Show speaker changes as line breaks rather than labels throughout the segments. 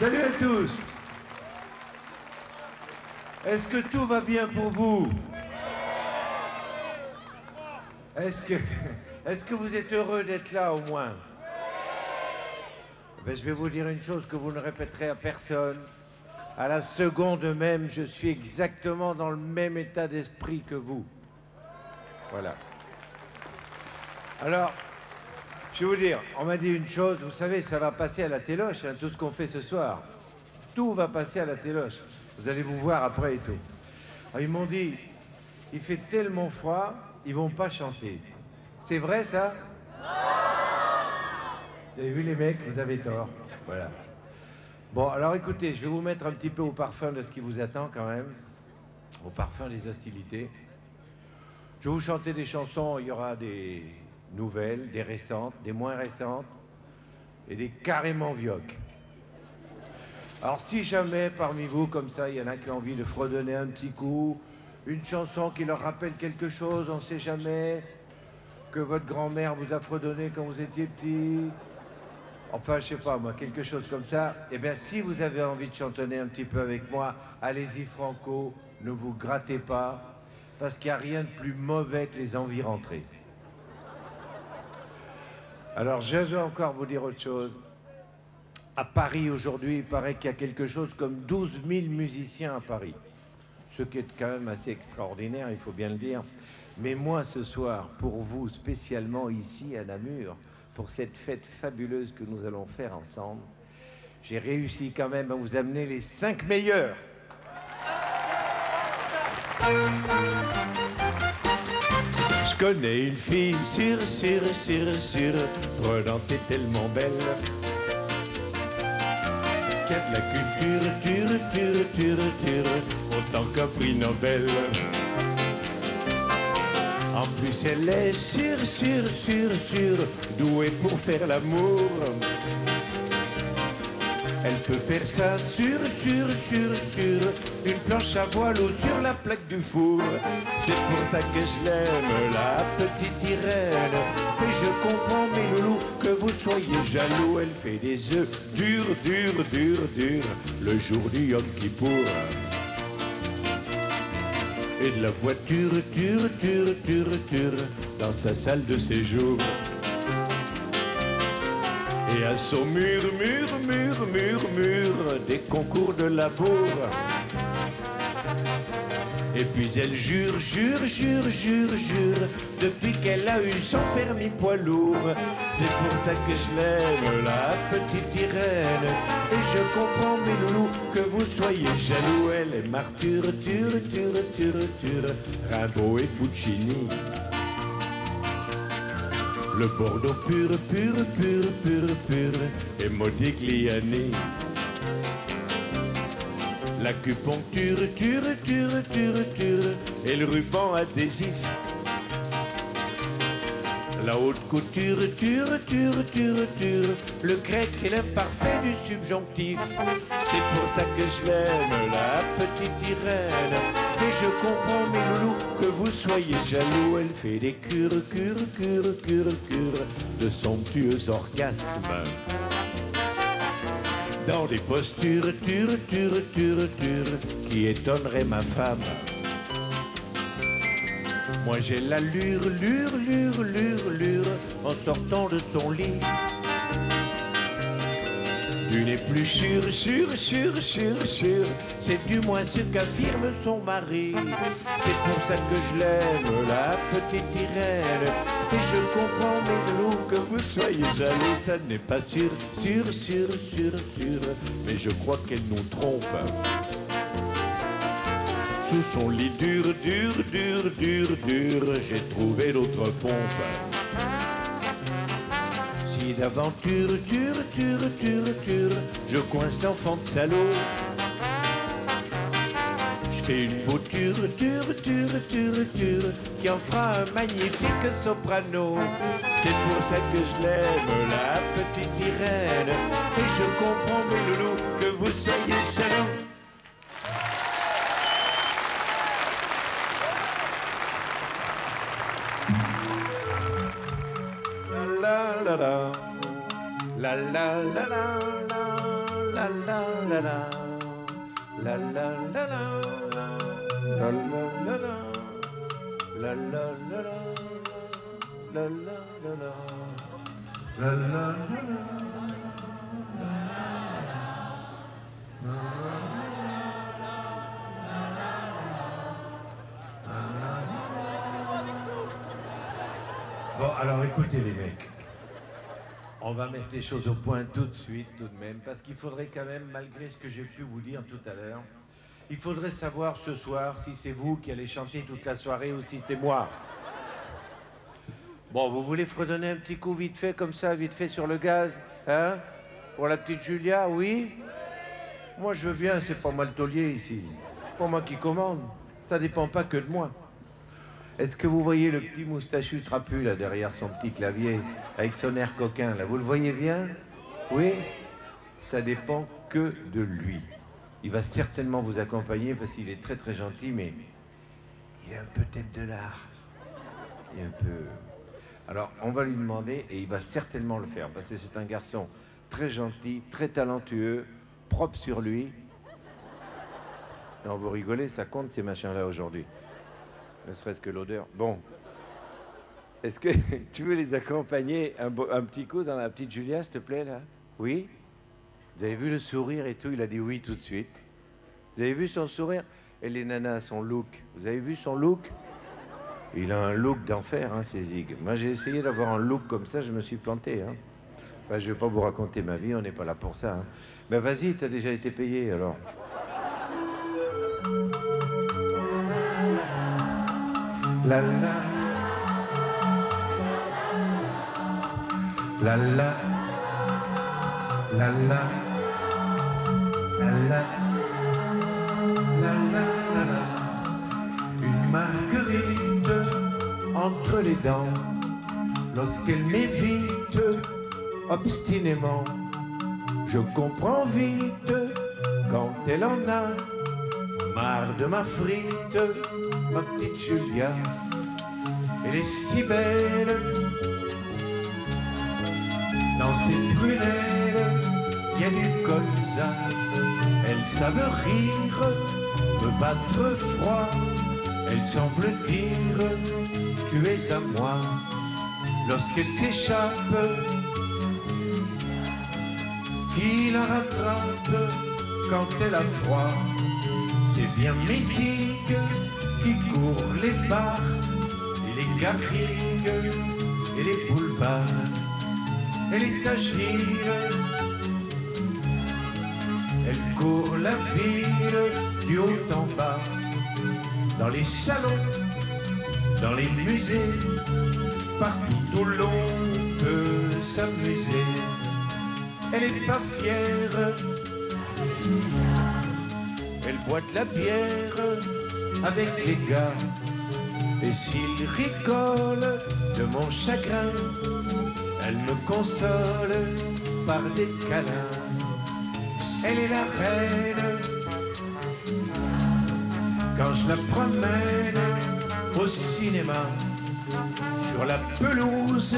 Salut à tous. Est-ce que tout va bien pour vous? Est-ce que vous êtes heureux d'être là au moins? Ben, je vais vous dire une chose que vous ne répéterez à personne. À la seconde même, je suis exactement dans le même état d'esprit que vous. Voilà. Alors, je vais vous dire, on m'a dit une chose, vous savez, ça va passer à la téloche, hein, tout ce qu'on fait ce soir. Tout va passer à la téloche. Vous allez vous voir après et tout. Alors, ils m'ont dit, il fait tellement froid, ils vont pas chanter. C'est vrai ça? Vous avez vu les mecs, vous avez tort. Voilà. Bon, alors écoutez, je vais vous mettre un petit peu au parfum de ce qui vous attend quand même. Au parfum des hostilités. Je vais vous chanter des chansons, il y aura des nouvelles, des récentes, des moins récentes et des carrément vioques. Alors si jamais parmi vous, comme ça, il y en a qui ont envie de fredonner un petit coup, une chanson qui leur rappelle quelque chose, on ne sait jamais, que votre grand-mère vous a fredonné quand vous étiez petit, enfin je sais pas moi, quelque chose comme ça, eh bien si vous avez envie de chantonner un petit peu avec moi, allez-y franco, ne vous grattez pas, parce qu'il n'y a rien de plus mauvais que les envies rentrées. Alors je vais encore vous dire autre chose. À Paris aujourd'hui, il paraît qu'il y a quelque chose comme 12 000 musiciens à Paris. Ce qui est quand même assez extraordinaire, il faut bien le dire. Mais moi, ce soir, pour vous, spécialement ici à Namur, pour cette fête fabuleuse que nous allons faire ensemble, j'ai réussi quand même à vous amener les 5 meilleurs. Je connais une fille sûre, prenante et tellement belle, qui a de la culture, autant qu'un prix Nobel. En plus elle est sûre, douée pour faire l'amour. Elle peut faire ça sur une planche à voile ou sur la plaque du four. C'est pour ça que je l'aime, la petite Irène. Et je comprends, mes loulous, que vous soyez jaloux. Elle fait des œufs durs, le jour du Yom Kippour. Et de la voiture, dans sa salle de séjour. Et à son mur, des concours de labour. Et puis elle jure, depuis qu'elle a eu son permis poids lourd. C'est pour ça que je l'aime, la petite Irène. Et je comprends, mes loulous, que vous soyez jaloux. Elle est Martyr, Rimbaud et Puccini. Le Bordeaux pur, et Modigliani. L'acupuncture, et le ruban adhésif. La haute couture, le grec et l'imparfait du subjonctif. C'est pour ça que je l'aime, la petite Irène. Et je comprends, mes loulous, que vous soyez jaloux. Elle fait des cures, de somptueux orgasmes. Dans des postures, qui étonneraient ma femme. Moi j'ai l'allure, en sortant de son lit. D'une épluchure, c'est du moins ce qu'affirme son mari. C'est pour ça que je l'aime, la petite Irène. Et je comprends, mes loulous, que vous soyez jaloux. Ça n'est pas sûr, mais je crois qu'elle nous trompe. Sous son lit dur, j'ai trouvé d'autres pompes. Si d'aventure, je coince l'enfant de salaud. Je fais une bouture, qui en fera un magnifique soprano. C'est pour ça que je l'aime, la petite Irène. Et je comprends, mes loulous, que vous soyez jaloux. La la la la la la la la la la la, la la la la, la la la la, la la la la, la la la la, la la la la. Bon, alors écoutez les mecs, on va mettre les choses au point tout de suite, tout de même, parce qu'il faudrait quand même, malgré ce que j'ai pu vous dire tout à l'heure, il faudrait savoir ce soir si c'est vous qui allez chanter toute la soirée ou si c'est moi. Bon, vous voulez fredonner un petit coup vite fait, comme ça, vite fait sur le gaz, hein? Pour la petite Julia, oui? Moi, je veux bien, c'est pas moi le taulier ici. C'est pas moi qui commande. Ça dépend pas que de moi. Est-ce que vous voyez le petit moustachu trapu, là, derrière son petit clavier, avec son air coquin, là? Vous le voyez bien? Oui? Ça dépend que de lui. Il va certainement vous accompagner parce qu'il est très très gentil, mais il est un peu tête de l'art. Il est un peu... Alors, on va lui demander, et il va certainement le faire, parce que c'est un garçon très gentil, très talentueux, propre sur lui. Non, vous rigolez, ça compte ces machins-là aujourd'hui. Ne serait-ce que l'odeur. Bon. Est-ce que tu veux les accompagner un petit coup dans la petite Julia, s'il te plaît, là? Oui? Vous avez vu le sourire et tout? Il a dit oui tout de suite. Vous avez vu son sourire? Et les nanas, son look. Vous avez vu son look? Il a un look d'enfer, hein, ces zigs. Moi, j'ai essayé d'avoir un look comme ça, je me suis planté, hein. Enfin, je ne vais pas vous raconter ma vie, on n'est pas là pour ça, hein. Ben vas-y, t'as déjà été payé, alors. La la la la la la la la la la. Une marguerite entre les dents lorsqu'elle m'évite obstinément. Je comprends vite quand elle en a marre de ma frite. Ma petite Julia, elle est si belle. Dans ses prunelles, il y a du colza. Elles savent rire, me battre froid. Elle semble dire, tu es à moi. Lorsqu'elle s'échappe, qui la rattrape quand elle a froid? C'est bien mes zigues qui courent les bars et les garrigues et les boulevards et les tagines. Elle court la ville du haut en bas, dans les salons, dans les musées, partout où l'on peut s'amuser. Elle n'est pas fière, elle boit de la bière avec les gars, et s'ils rigolent de mon chagrin, elle me console par des câlins. Elle est la reine quand je la promène au cinéma. Sur la pelouse,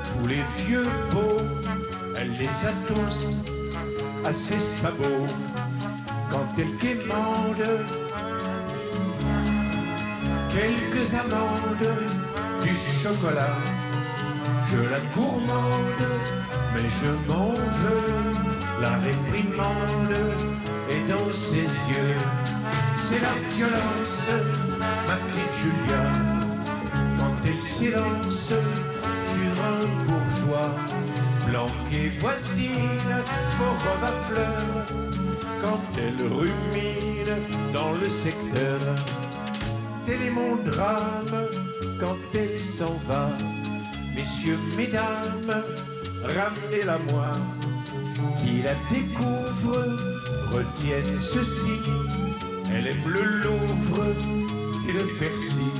tous les vieux beaux, elle les a tous à ses sabots. Quand elle quémande quelques amandes, du chocolat, je la gourmande, mais je m'en veux. La réprimande est dans ses yeux. C'est la violence, ma petite Julia, quand elle s'élance sur un bourgeois. Blanquet voisine, pour robe à fleurs, quand elle rumine dans le secteur. Tel est mon drame quand elle s'en va. Messieurs, mesdames, ramenez-la moi. Qui la découvre, retienne ceci. Elle aime le Louvre et le Percy.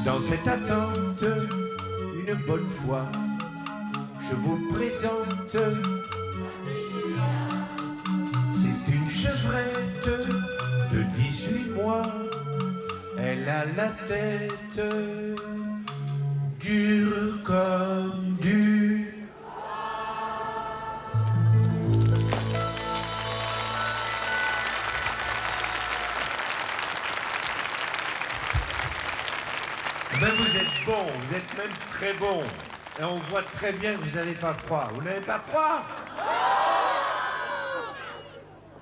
Dans cette attente, une bonne fois, je vous présente. C'est une chevrette de 18 mois. Elle a la tête dure comme du... Ben vous êtes bon, vous êtes même très bon. Et on voit très bien que vous n'avez pas froid. Vous n'avez pas froid?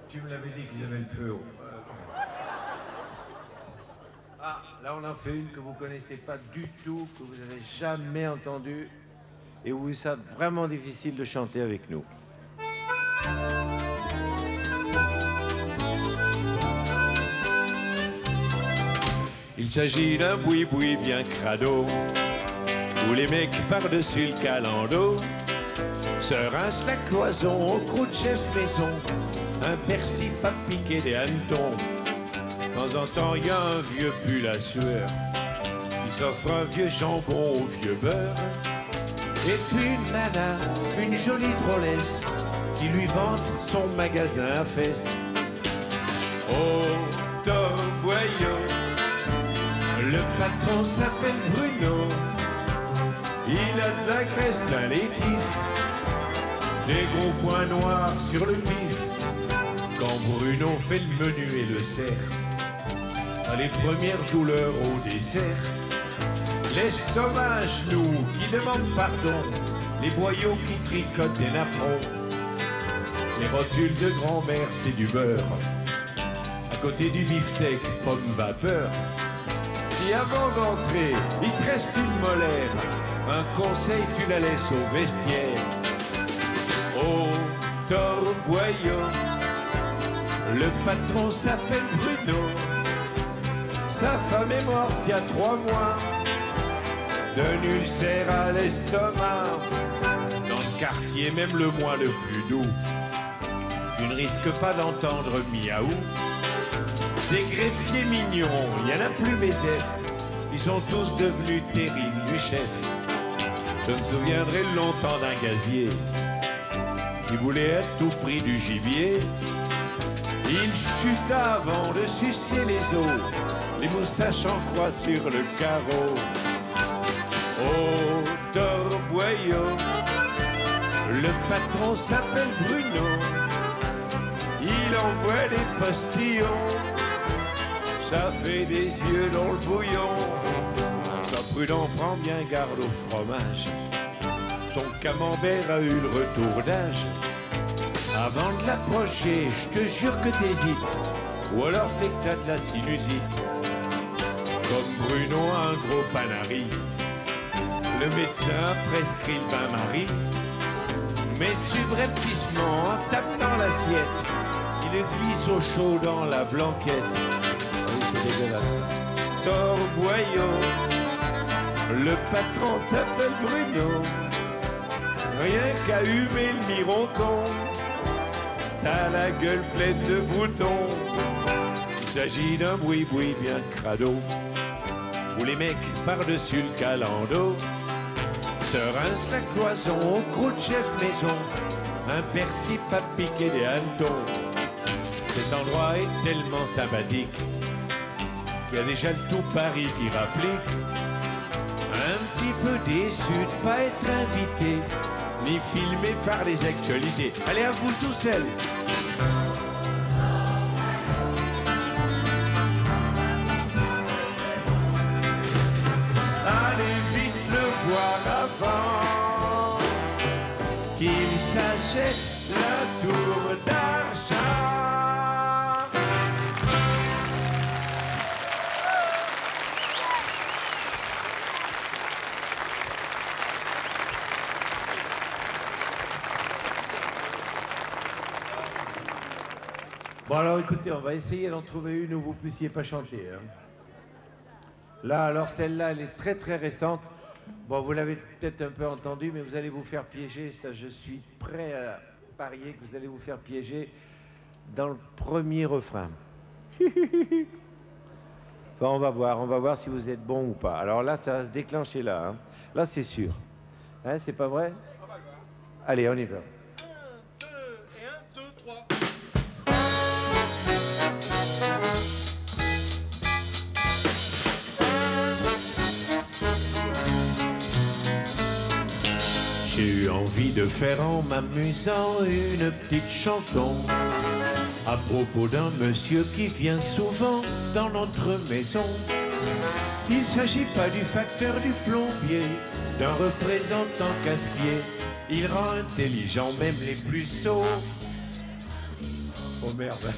Tu me l'avais dit qu'il y avait le feu haut. Ah, là on en fait une que vous connaissez pas du tout, que vous n'avez jamais entendue et où c'est vraiment difficile de chanter avec nous. Il s'agit d'un boui-boui bien crado, où les mecs par-dessus le calando se rincent la cloison au croc de chef maison, un persil pas piqué des hannetons. De temps en temps, il y a un vieux pull à sueur qui s'offre un vieux jambon au vieux beurre. Et puis une nana, une jolie drôlesse, qui lui vante son magasin à fesses. Oh, Torboyau, le patron s'appelle Bruno. Il a de la graisse, d'un laitif, des gros points noirs sur le pif. Quand Bruno fait le menu et le sert, à les premières douleurs au dessert, l'estomac à genoux qui demande pardon, les boyaux qui tricotent des napperons, les rotules de grand-mère c'est du beurre, à côté du beefsteak pomme vapeur. Si avant d'entrer il te reste une molaire, un conseil tu la laisses au vestiaire. Oh Torboyau, le patron s'appelle Bruno. Sa femme est morte il y a 3 mois d'un ulcère à l'estomac. Dans le quartier, même le mois le plus doux, tu ne risques pas d'entendre miaou. Des greffiers mignons, il n'y en a plus Bézef, ils sont tous devenus terribles du chef. Je me souviendrai longtemps d'un gazier qui voulait à tout prix du gibier. Il chuta avant de sucer les os, les moustaches en croix sur le carreau. Oh Torboyau, le patron s'appelle Bruno. Il envoie des postillons, ça fait des yeux dans le bouillon. Sois prudent, prends bien garde au fromage, son camembert a eu le retour d'âge. Avant de l'approcher, je te jure que t'hésites, ou alors c'est que t'as de la sinusite. Comme Bruno a un gros panari, le médecin prescrit le bain-marie, mais subrepticement, en tape dans l'assiette, il le glisse au chaud dans la blanquette. Oui, c'est dégueulasse. Torboyau, le patron s'appelle Bruno. Rien qu'à humer le mironton, t'as la gueule pleine de boutons. Il s'agit d'un boui-boui bien crado, où les mecs par-dessus le calando se rincent la cloison au croc de chef maison, un persil pas piqué des hannetons. Cet endroit est tellement sympathique qu'il y a déjà le tout Paris qui rapplique. Un petit peu déçu de pas être invité, ni filmé par les actualités. Allez, à vous tout seul. Allez vite le voir avant qu'il s'achète la tour d'argent. Bon alors écoutez, on va essayer d'en trouver une où vous puissiez pas chanter. Hein. Là, alors celle-là, elle est très très récente. Bon, vous l'avez peut-être un peu entendu, mais vous allez vous faire piéger. Ça, je suis prêt à parier que vous allez vous faire piéger dans le premier refrain. Bon, on va voir si vous êtes bon ou pas. Alors là, ça va se déclencher là. Hein. Là, c'est sûr. Hein, c'est pas vrai? Allez, on y va.
1, 2 et 1, 2, 3.
J'ai eu envie de faire en m'amusant une petite chanson à propos d'un monsieur qui vient souvent dans notre maison. Il ne s'agit pas du facteur du plombier, d'un représentant casse-pied. Il rend intelligent même les plus sots. Oh merde.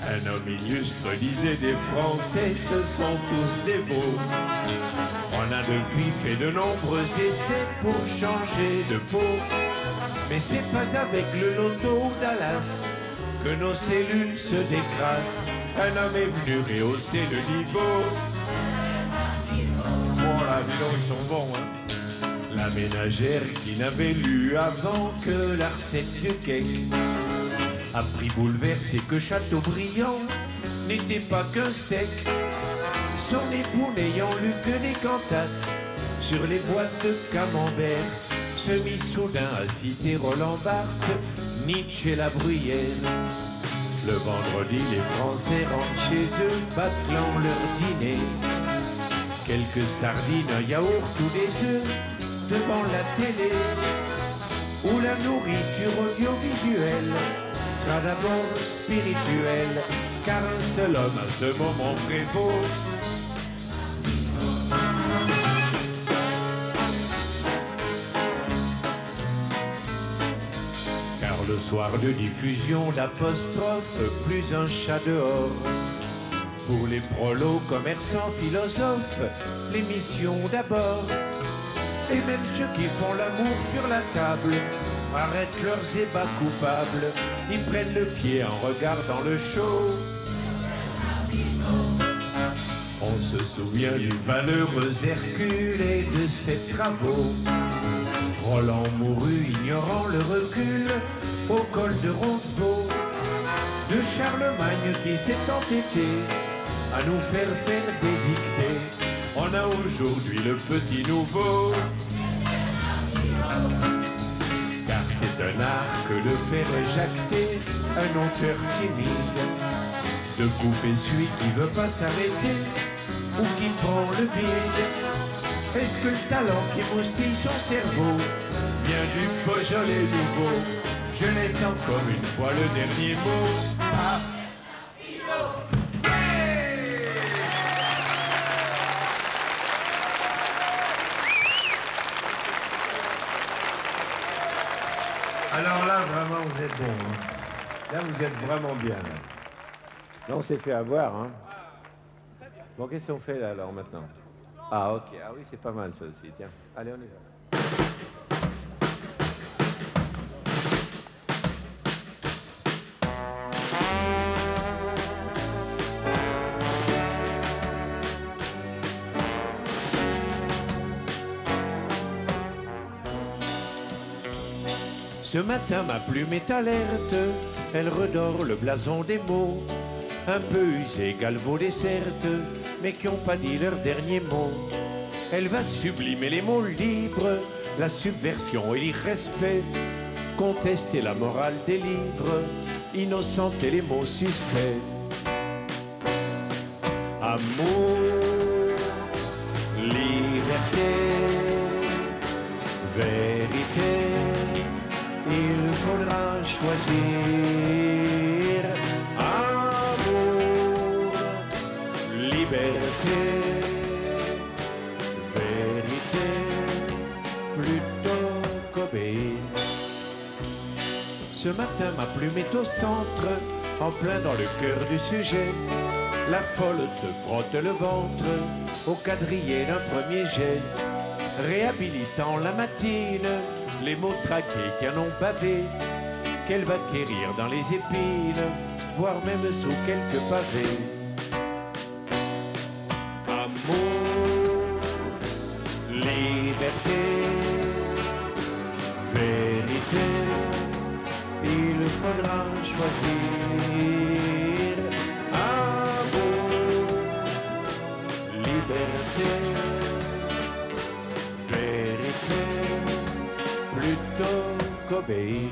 Un homme illustre disait des Français, ce sont tous des veaux. On a depuis fait de nombreux essais pour changer de peau. Mais c'est pas avec le loto Dallas que nos cellules se décrassent. Un homme est venu rehausser le niveau. Bon là, dis donc, ils sont bons, hein. La ménagère qui n'avait lu avant que la recette du cake a pris bouleversé que Chateaubriand n'était pas qu'un steak. Son époux n'ayant lu que des cantates sur les boîtes de camembert se mit soudain à citer Roland Barthes, Nietzsche et la Bruyère. Le vendredi, les Français rentrent chez eux, bâclant leur dîner. Quelques sardines, un yaourt ou des œufs devant la télé, où la nourriture audiovisuelle sera d'abord spirituelle, car un seul homme à ce moment prévaut. Car le soir de diffusion d'apostrophes, plus un chat dehors. Pour les prolos, commerçants, philosophes, l'émission d'abord. Et même ceux qui font l'amour sur la table arrêtent leurs ébats coupables. Ils prennent le pied en regardant le show. On se souvient du valeureux Hercule et de ses travaux. Roland mourut ignorant le recul au col de Roncevaux. De Charlemagne qui s'est entêté à nous faire des dictées. On a aujourd'hui le petit nouveau. Car c'est un art que de faire jacter un auteur timide, de couper celui qui veut pas s'arrêter ou qui prend le bide. Est-ce que le talent qui moustille son cerveau vient du Beaujolais nouveau? Je laisse encore une fois le dernier mot à Alors là, vraiment, vous êtes bon. Hein. Là, vous êtes vraiment bien. Là, là on s'est fait avoir. Hein. Bon, qu'est-ce qu'on fait là, alors, maintenant? Ah, ok. Ah oui, c'est pas mal, ça aussi. Tiens, allez, on y va. Ce matin, ma plume est alerte, elle redore le blason des mots, un peu usés, galvaudés certes, mais qui n'ont pas dit leur dernier mot. Elle va sublimer les mots libres, la subversion et l'irrespect, contester la morale des livres, innocenter les mots suspects. Amour, liberté, vérité, il faudra choisir. Amour, liberté, vérité, plutôt qu'obéir. Ce matin, ma plume est au centre, en plein dans le cœur du sujet. La folle se frotte le ventre au quadrillé d'un premier jet, réhabilitant la matine, les mots traqués qui en ont bavé, qu'elle va quérir dans les épines, voire même sous quelques pavés. Amour, liberté, vérité, il faudra choisir. Amour, liberté, vérité, plutôt qu'obéir.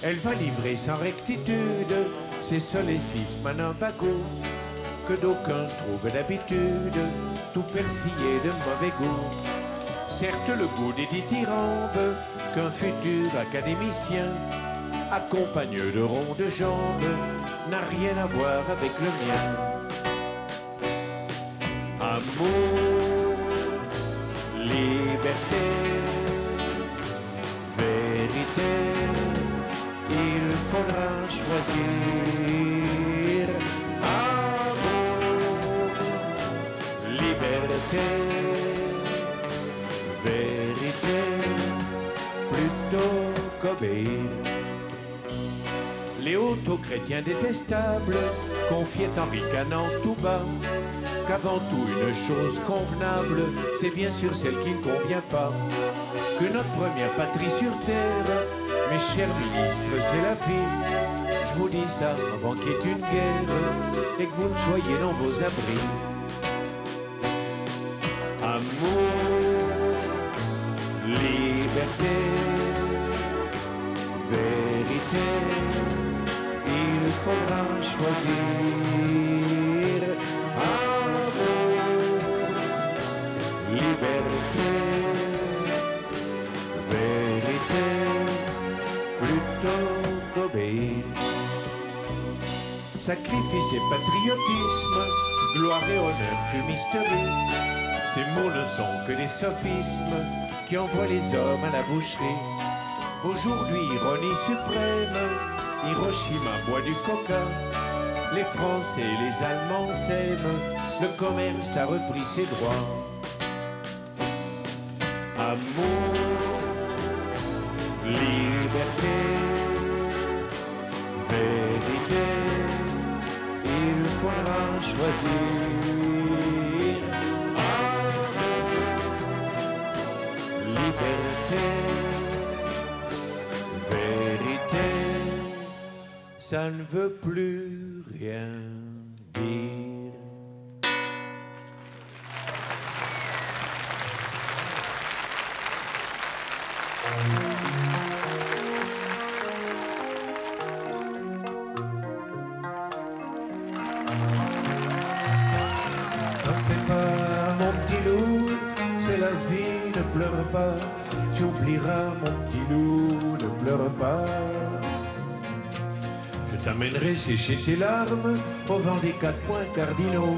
Elle va livrer sans rectitude ses solécismes en un bagot que d'aucuns trouvent d'habitude tout persillé de mauvais goût. Certes, le goût des dithyrambes qu'un futur académicien accompagne de rondes jambes n'a rien à voir avec le mien. Amour, liberté, vérité, il faudra choisir. Amour, liberté, vérité, plutôt qu'obéir. Les auto-chrétiens détestables confiaient en ricanant tout bas qu'avant tout une chose convenable, c'est bien sûr celle qui ne convient pas. Que notre première patrie sur terre, mes chers ministres, c'est la vie. Je vous dis ça avant qu'il y ait une guerre et que vous ne soyez dans vos abris. Amour, liberté, vérité, il faudra choisir. Amour, liberté, vérité, plutôt qu'obéir. Sacrifice et patriotisme, gloire et honneur, fumisterie. Ces mots ne sont que des sophismes qui envoient les hommes à la boucherie. Aujourd'hui, ironie suprême, Hiroshima boit du coca. Les Français et les Allemands s'aiment, le commerce a repris ses droits. Amour, liberté, vérité, il faudra choisir. Amour, liberté, vérité, ça ne veut plus rien dire. N'en fais pas, mon petit loup, c'est la vie, ne pleure pas. Tu oublieras, mon petit loup, ne pleure pas. Je t'amènerai sécher tes larmes au vent des 4 points cardinaux.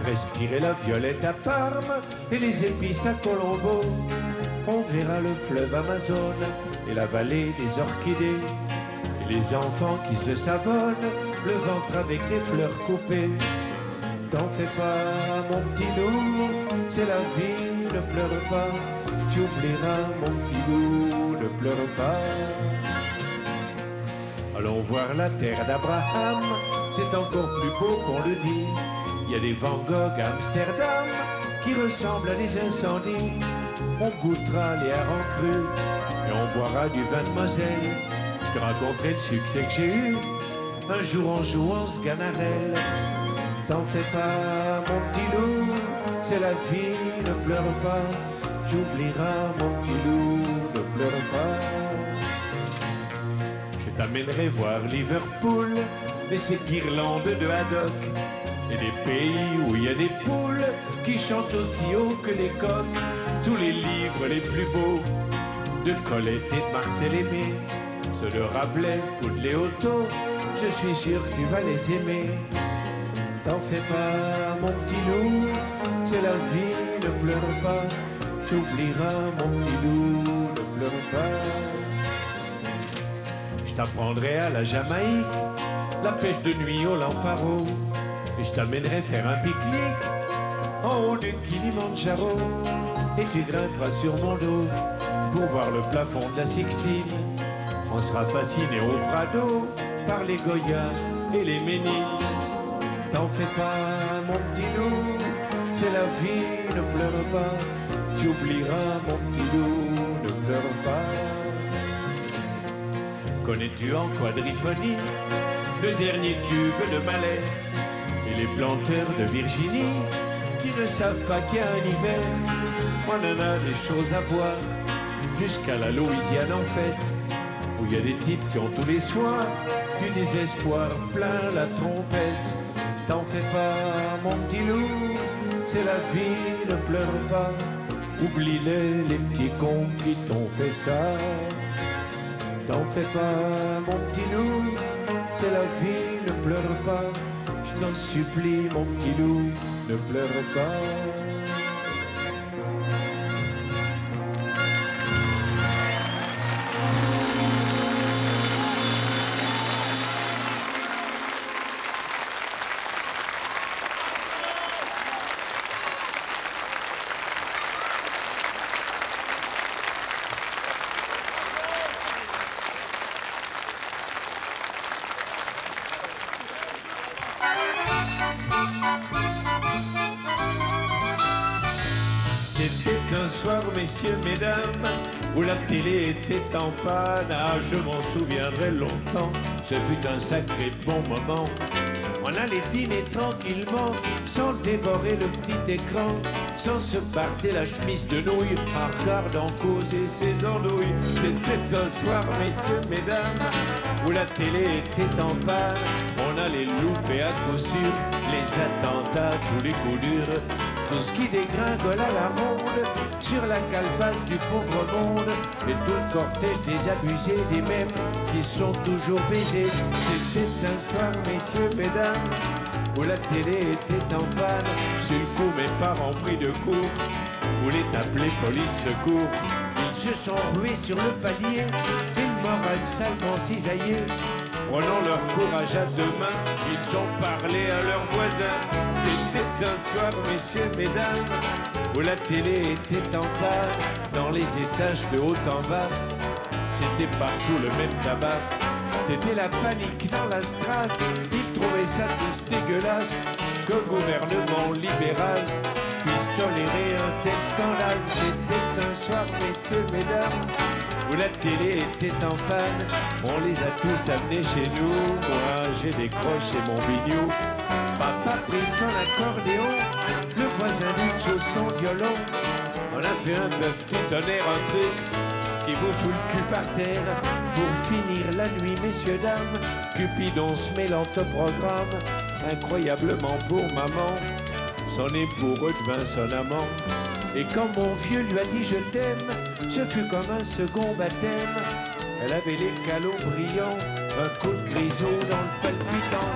Respirer la violette à Parme et les épices à Colombo. On verra le fleuve Amazone et la vallée des orchidées. Et les enfants qui se savonnent, le ventre avec des fleurs coupées. T'en fais pas, mon petit loup, c'est la vie, ne pleure pas. Tu oublieras, mon petit loup, ne pleure pas. Allons voir la terre d'Abraham, c'est encore plus beau qu'on le dit. Il y a des Van Gogh à Amsterdam qui ressemblent à des incendies. On goûtera les harengs crus et on boira du vin de Moselle. Je te raconterai le succès que j'ai eu un jour en jouant ce Sganarelle. T'en fais pas, mon petit loup, c'est la vie, ne pleure pas. Tu oublieras, mon petit loup, ne pleure pas. Je t'amènerai voir Liverpool et ses guirlandes de haddock. Et des pays où il y a des poules qui chantent aussi haut que les coqs. Tous les livres les plus beaux de Colette et de Marcel Aimé, ceux de Rabelais ou de Léoto, je suis sûr que tu vas les aimer. T'en fais pas, mon petit loup, c'est la vie, ne pleure pas. Tu oublieras, mon petit loup, ne pleure pas. Je t'apprendrai à la Jamaïque la pêche de nuit au Lamparo. Et je t'amènerai faire un pique-nique en haut du Kilimandjaro. Et tu grimperas sur mon dos pour voir le plafond de la Sixtine. On sera fasciné au Prado par les Goyas et les Ménines. T'en fais pas, mon petit loup, c'est la vie, ne pleure pas. Tu oublieras, mon petit loup, ne pleure pas. Connais-tu en quadriphonie le dernier tube de Malais et les planteurs de Virginie qui ne savent pas qu'il y a un hiver? On en a des choses à voir jusqu'à la Louisiane en fait, où il y a des types qui ont tous les soirs du désespoir plein la trompette. T'en fais pas, mon petit loup, c'est la vie, ne pleure pas. Oublie-les petits cons qui t'ont fait ça. T'en fais pas, mon petit loup, c'est la vie, ne pleure pas, je t'en supplie mon petit loup, ne pleure pas. C'était un soir, messieurs, mesdames, où la télé était en panne. Ah, je m'en souviendrai longtemps, ce fut un sacré bon moment. On allait dîner tranquillement, sans dévorer le petit écran, sans se barder la chemise de nouilles, en regardant causer ses andouilles. C'était un soir, messieurs, mesdames, où la télé était en panne. On allait louper à coup sûr les attentats, tous les coups durs, tout ce qui dégringole à la ronde, sur la calebasse du pauvre monde, et tout le cortège des abusés, des mêmes qui sont toujours baisés. C'était un soir, messieurs, mesdames, où la télé était en panne. Sur le coup, mes parents pris de court, voulaient appeler police secours. Ils se sont rués sur le palier, une morale salement cisaillée. Prenant leur courage à deux mains, ils ont parlé à leurs voisins. C'était un soir, messieurs, mesdames, où la télé était en panne. Dans les étages de haut en bas, c'était partout le même tabac. C'était la panique dans la strasse, ils trouvaient ça tous dégueulasse, qu'un gouvernement libéral puisse tolérer un tel scandale. C'était un soir, messieurs, mesdames, où la télé était en panne. On les a tous amenés chez nous, moi j'ai décroché mon bignou. Papa prit son accordéon, le voisin du dessous son violon. On a fait un bœuf du tonnerre, un truc qui vous fout le cul par terre. Pour finir la nuit, messieurs, dames, Cupidon se mêlant au programme. Incroyablement pour maman, son époux redevint son amant. Et quand mon vieux lui a dit je t'aime, ce fut comme un second baptême. Elle avait les calots brillants, un coup de grisou dans le palpitant.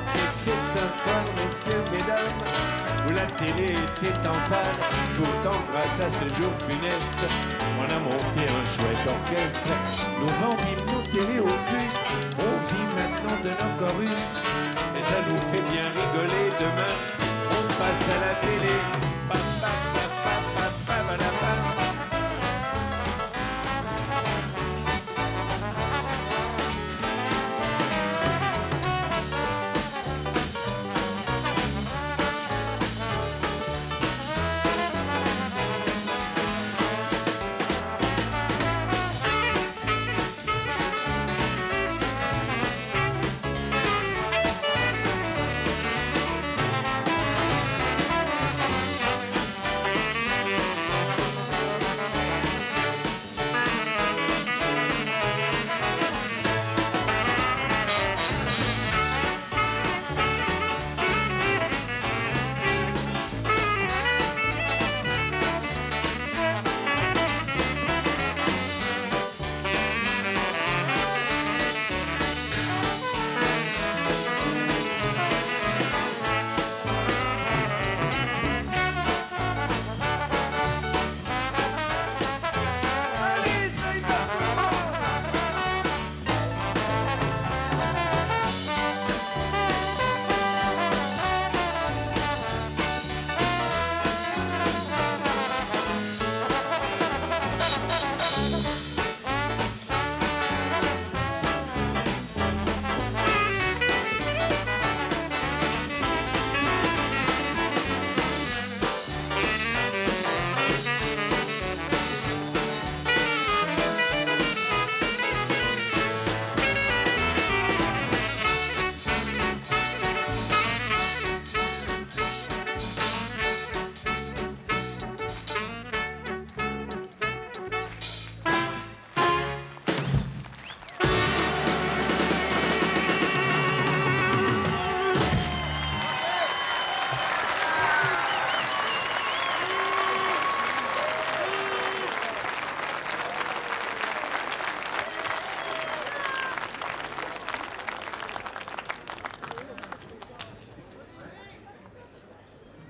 C'était un soir, messieurs, mesdames, où la télé était en panne. Pourtant, grâce à ce jour funeste, on a monté un chouette orchestre. Nous vendîmes nos télé aux puces, on vit maintenant de nos chorus. Et ça nous fait bien rigoler demain, on passe à la télé. Pa, pa, pa, pa, pa, pa, pa, pa, pa.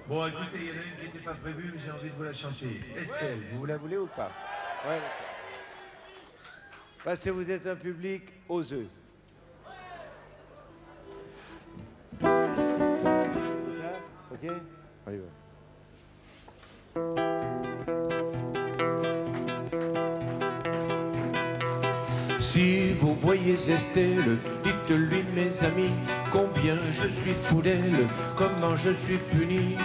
Bon, écoutez, il y en a une qui n'était pas prévue, mais j'ai envie de vous la chanter. Estelle, vous la voulez ou pas? Ouais. Parce que vous êtes un public oseux. Ça, ok? On y va. Si vous voyez Estelle, dites-lui mes amis, combien je suis fou d'elle, comment je suis puni,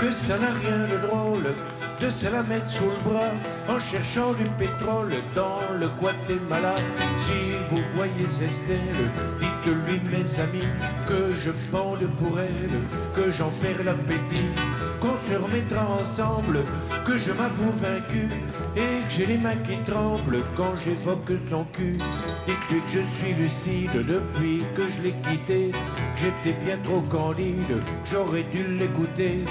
que ça n'a rien de drôle de se la mettre sous le bras en cherchant du pétrole dans le Guatemala. Si vous voyez Estelle, dites-lui mes amis que je bande pour elle, que j'en perds l'appétit, qu'on se remettra ensemble, que je m'avoue vaincu et que j'ai les mains qui tremblent quand j'évoque son cul. Dites-lui que je suis lucide depuis que je l'ai quitté, que j'étais bien trop candide, j'aurais dû l'écouter,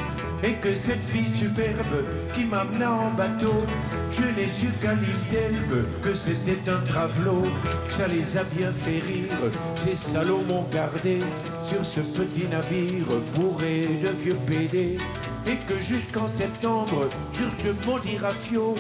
et que cette fille superbe qui m'amena en bateau, je n'ai su qu'à l'île d'Elbe que c'était un travelot, que ça les a bien fait rire, ces salauds m'ont gardé sur ce petit navire bourré de vieux pédés, et que jusqu'en septembre, sur ce maudit rafio,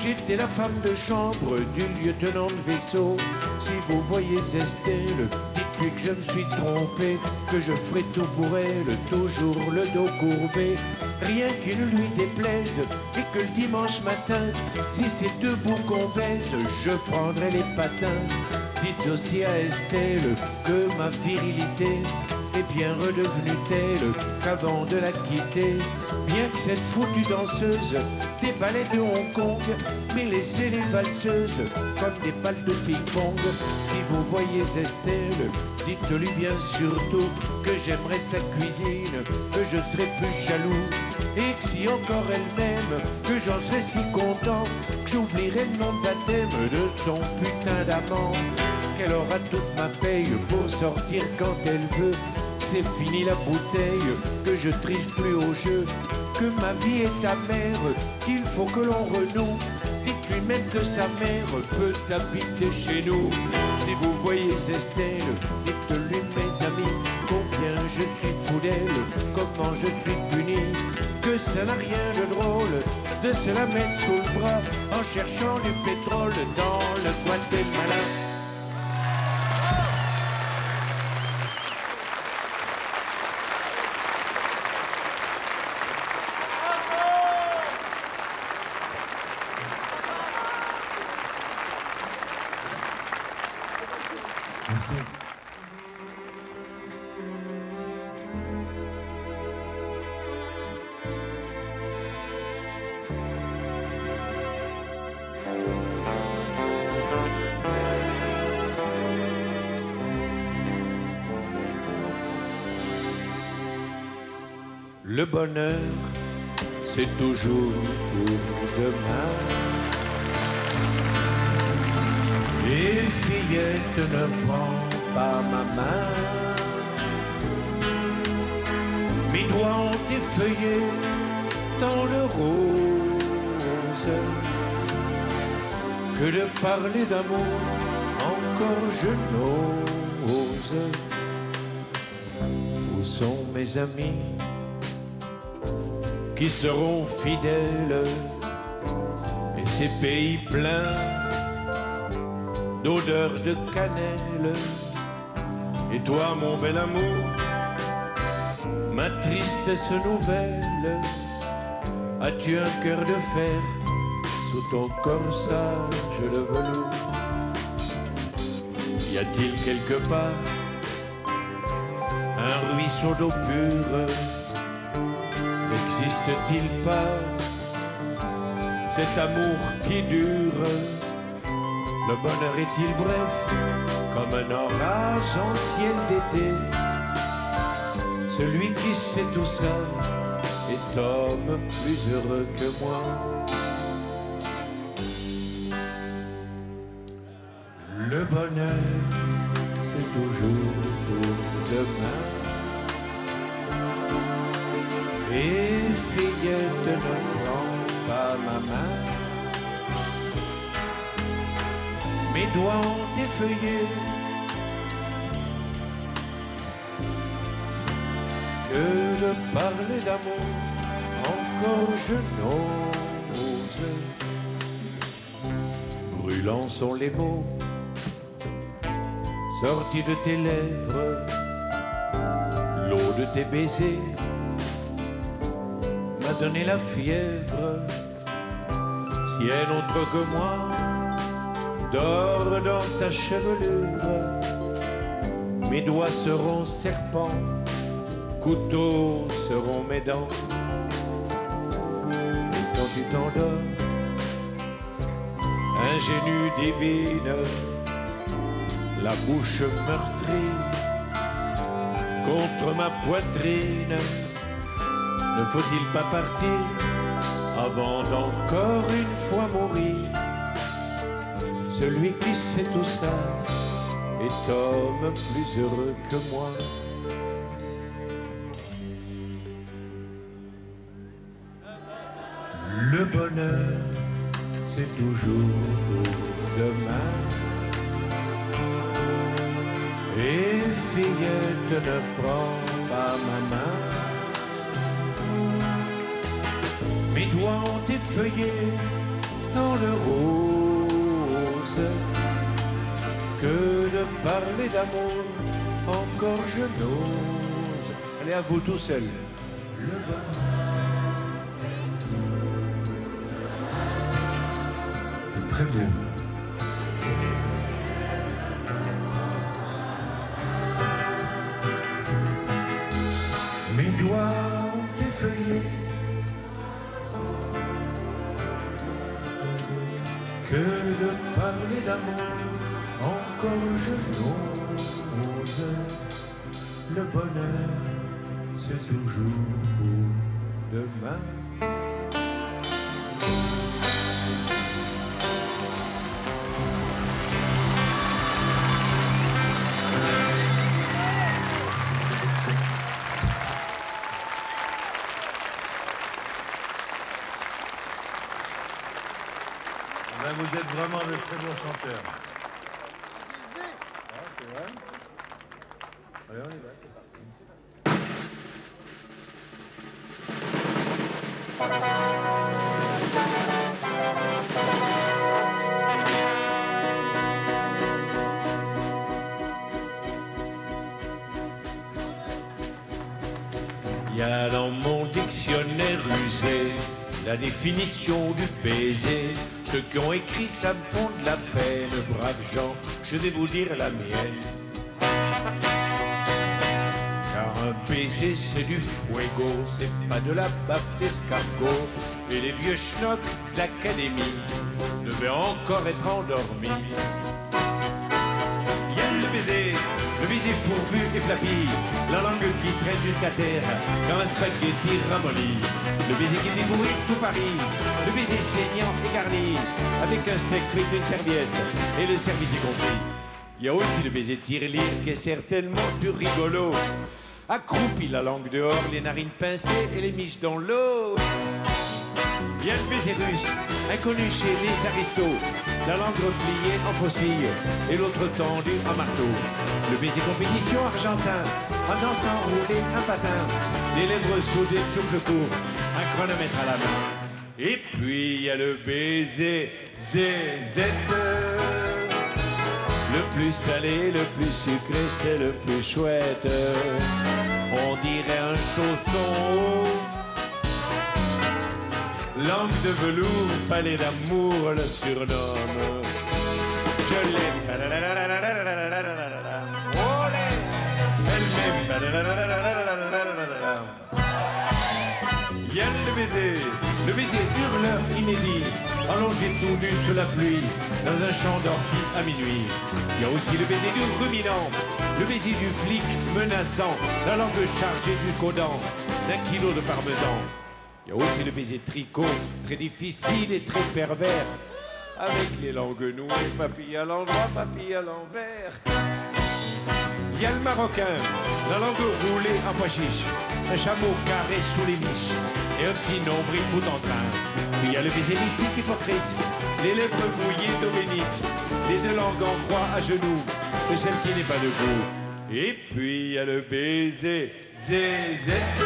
j'étais la femme de chambre du lieutenant de vaisseau. Si vous voyez Estelle, dites-lui que je me suis trompé, que je ferai tout pour elle, toujours le dos courbé, rien qui ne lui déplaise, et que le dimanche matin, si c'est debout qu'on baise, je prendrai les patins. Dites aussi à Estelle que ma virilité est bien redevenue telle qu'avant de la quitter, bien que cette foutue danseuse des ballets de Hong Kong m'ait laissé les valseuses comme des balles de ping-pong. Si vous voyez Estelle, dites-lui bien surtout que j'aimerais sa cuisine, que je serais plus jaloux, et que si encore elle m'aime, que j'en serais si content, que j'oublierais le nom de baptême de son putain d'amant, qu'elle aura toute ma paye pour sortir quand elle veut, que c'est fini la bouteille, que je triche plus au jeu, que ma vie est amère, qu'il faut que l'on renoue. Dites-lui même que sa mère peut habiter chez nous. Si vous voyez Estelle, dites-lui mes amis combien je suis fou d'elle, comment je suis puni, que ça n'a rien de drôle de se la mettre sous le bras en cherchant du pétrole dans le Guatemala. Le bonheur, c'est toujours pour demain. Et fillette, ne prends pas ma main. Mes doigts ont effeuillé tant de roses que de parler d'amour, encore je n'ose. Où sont mes amis qui seront fidèles, et ces pays pleins d'odeur de cannelle? Et toi, mon bel amour, ma tristesse nouvelle, as-tu un cœur de fer sous ton corsage de velours? Y a-t-il quelque part un ruisseau d'eau pure? N'existe-t-il pas cet amour qui dure? Le bonheur est-il bref comme un orage en ciel d'été? Celui qui sait tout ça est homme plus heureux que moi. Le bonheur, c'est toujours pour demain. Et fillette, ne prends pas ma main. Mes doigts ont effeuillé que de parler d'amour, encore je n'ose. Brûlants sont les mots sortis de tes lèvres, l'eau de tes baisers m'a donné la fièvre. Si un autre que moi dort dans ta chevelure, mes doigts seront serpents, couteaux seront mes dents. Et quand tu t'endors, ingénue divine, la bouche meurtrie contre ma poitrine, ne faut-il pas partir avant d'encore une fois mourir? Celui qui sait tout ça est homme plus heureux que moi. Le bonheur, c'est toujours demain. Et fillette, ne prends pas ma main. Mes doigts ont effeuillé dans le rose. Que de parler d'amour, encore je n'ose. Allez, à vous tout seul. Le bonheur, c'est très beau. Mes doigts ont effeuillé. Que de parler d'amour, encore je n'ose. Le bonheur, c'est toujours demain. Ben, vous êtes vraiment de très bons chanteurs. Ah, c'est vrai. Allez, on y va, c'est parti. Il y a dans mon dictionnaire usé la définition du baiser. Ceux qui ont écrit ça me font de la peine, braves gens, je vais vous dire la mienne. Car un baiser c'est du fuego, c'est pas de la baffe d'escargot. Et les vieux schnocks d'académie devaient encore être endormis. Il y a le baiser fourbu et flappy, la langue qui traîne jusqu'à terre, comme un spaghetti ramolli. Le baiser qui débouille tout Paris, le baiser saignant et garni, avec un steak frit d'une serviette, et le service y compris. Il y a aussi le baiser tirelire qui est certainement plus rigolo. Accroupi la langue dehors, les narines pincées et les miches dans l'eau. Il y a le baiser russe, inconnu chez les aristos, la langue repliée en faucille et l'autre tendue en marteau. Le baiser compétition argentin, en dansant roulé un patin, les lèvres soudées de souffle court, un chronomètre à la main. Et puis il y a le baiser zézette. Le plus salé, le plus sucré, c'est le plus chouette. On dirait un chausson haut. Langue de velours, palais d'amour le surnomme. Je l'aime. Oh, elle m'aime. Il y a le baiser hurleur inédit, allongé tout nu sous la pluie, dans un champ d'ortie à minuit. Il y a aussi le baiser du ruminant, le baiser du flic menaçant, la langue chargée jusqu'aux dents d'un kilo de parmesan. Il y a aussi le baiser tricot, très difficile et très pervers, avec les langues nouées, papilles à l'endroit, papilles à l'envers. Il y a le marocain, la langue roulée en pois chiche, un chameau carré sous les miches, et un petit nombril tout en train. Il y a le baiser mystique hypocrite, les lèvres mouillées d'eau bénite, les deux langues en croix à genoux, et celle qui n'est pas debout. Et puis il y a le baiser zézette.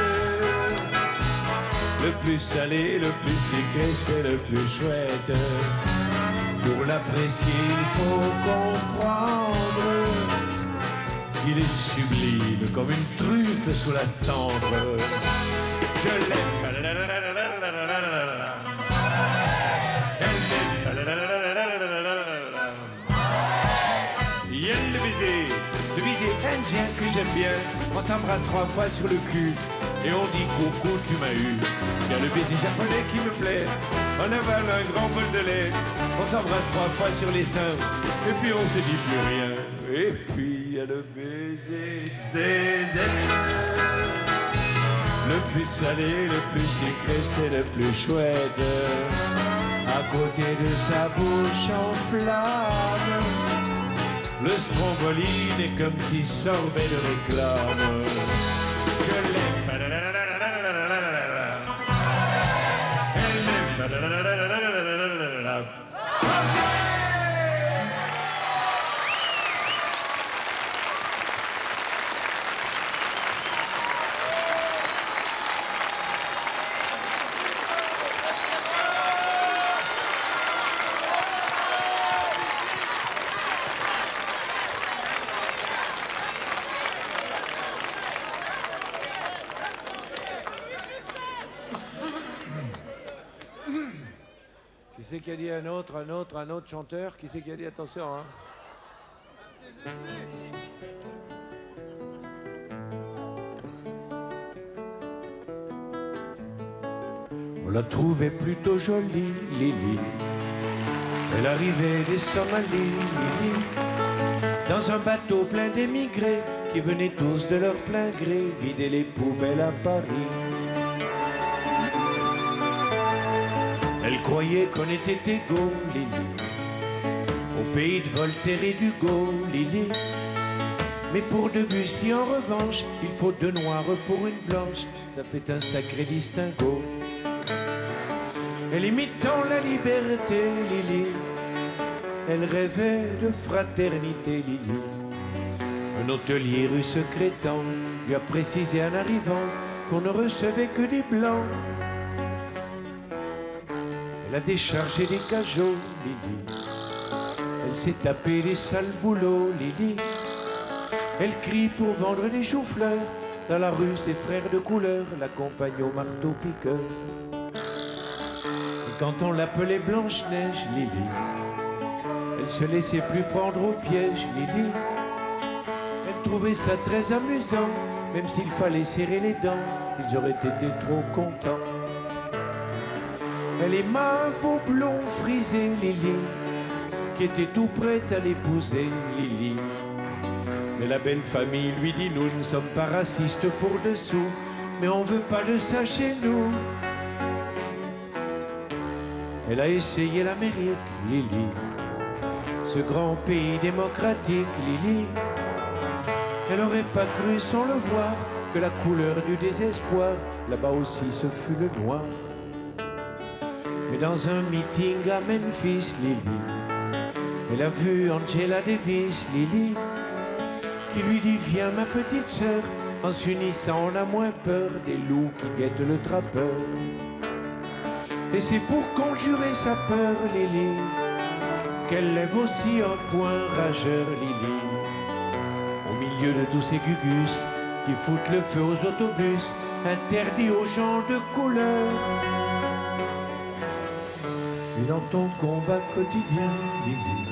Le Le plus salé, le plus sucré, c'est le plus chouette. Pour l'apprécier, il faut comprendre qu'il est sublime comme une truffe sous la cendre. Je l'aime. Il y a le baiser indien que j'aime bien. On s'embrasse 3 fois sur le cul et on dit coucou, tu m'as eu. Il y a le baiser japonais qui me plaît. On avale un grand bol de lait. On s'embrasse 3 fois sur les seins et puis on se dit plus rien. Et puis il y a le baiser zézé. Le plus salé, le plus sucré, c'est le plus chouette. À côté de sa bouche en flamme, le Stromboli n'est qu'un petit sorbet de réclame. Je l'aime. Elle l'aime. Qui c'est qui a dit un autre chanteur? Qui c'est qui a dit attention, hein? On la trouvait plutôt jolie, Lily. Elle arrivait des Somalies, Lily, dans un bateau plein d'émigrés qui venaient tous de leur plein gré vider les poubelles à Paris. Elle croyait qu'on était égaux, Lily, au pays de Voltaire et d'Hugo, Lily. Mais pour Debussy, en revanche, il faut 2 noirs pour une blanche, ça fait un sacré distinguo. Elle imitant la liberté, Lily, elle rêvait de fraternité, Lily. Un hôtelier rue secrétant lui a précisé en arrivant qu'on ne recevait que des blancs. Elle a déchargé des cajots, Lily. Elle s'est tapé des sales boulots, Lily. Elle crie pour vendre des choux-fleurs. Dans la rue, ses frères de couleur l'accompagnent au marteau-piqueur. Et quand on l'appelait Blanche-Neige, Lily, elle se laissait plus prendre au piège, Lily. Elle trouvait ça très amusant, même s'il fallait serrer les dents, ils auraient été trop contents. Elle aima un beau blond frisé, Lily, qui était tout prête à l'épouser, Lily. Mais la belle famille lui dit, nous ne sommes pas racistes pour dessous, mais on veut pas de ça chez nous. Elle a essayé l'Amérique, Lily, ce grand pays démocratique, Lily. Elle aurait pas cru sans le voir que la couleur du désespoir, là-bas aussi ce fut le noir. Mais dans un meeting à Memphis, Lily, elle a vu Angela Davis, Lily, qui lui dit « Viens ma petite sœur », en s'unissant on a moins peur des loups qui guettent le trappeur. Et c'est pour conjurer sa peur, Lily, qu'elle lève aussi un poing rageur, Lily. Au milieu de tous ces gugus qui foutent le feu aux autobus, interdits aux gens de couleur. Et dans ton combat quotidien, Lily,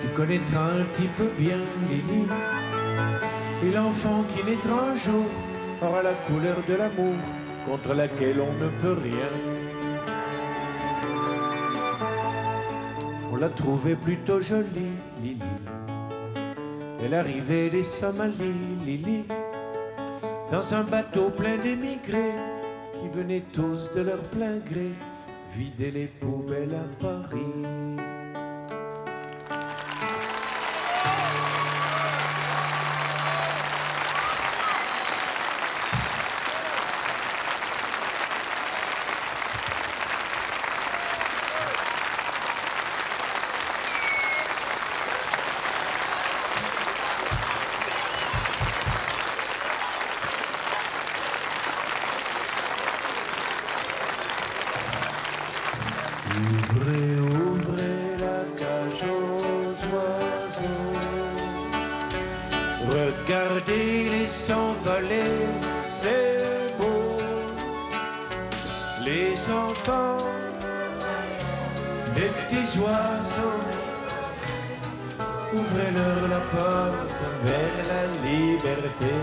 tu connaîtras un petit peu bien, Lily. Et l'enfant qui naîtra un jour aura la couleur de l'amour contre laquelle on ne peut rien. On la trouvait plutôt jolie, Lily. Elle arrivait des Somalies, Lily, dans un bateau plein d'émigrés qui venaient tous de leur plein gré vider les poubelles à Paris. Ouvrez, ouvrez la cage aux oiseaux. Regardez les s'envoler, c'est beau. Les enfants, des petits oiseaux, ouvrez-leur la porte vers la liberté.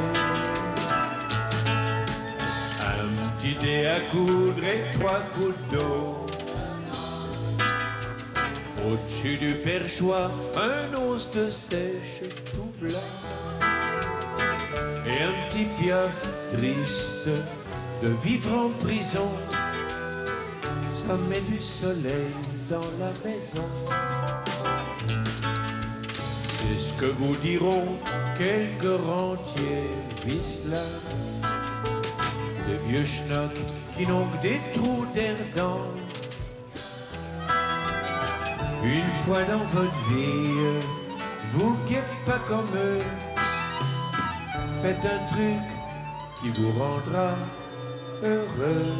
Un petit dé à coudre et 3 gouttes d'eau. Au-dessus du perchoir, un os de sèche tout blanc. Et un petit piaf triste de vivre en prison. Ça met du soleil dans la maison. C'est ce que vous diront quelques rentiers vicelins, des vieux schnocks qui n'ont que des trous d'air dans. Une fois dans votre vie, vous qui n'êtes pas comme eux, faites un truc qui vous rendra heureux.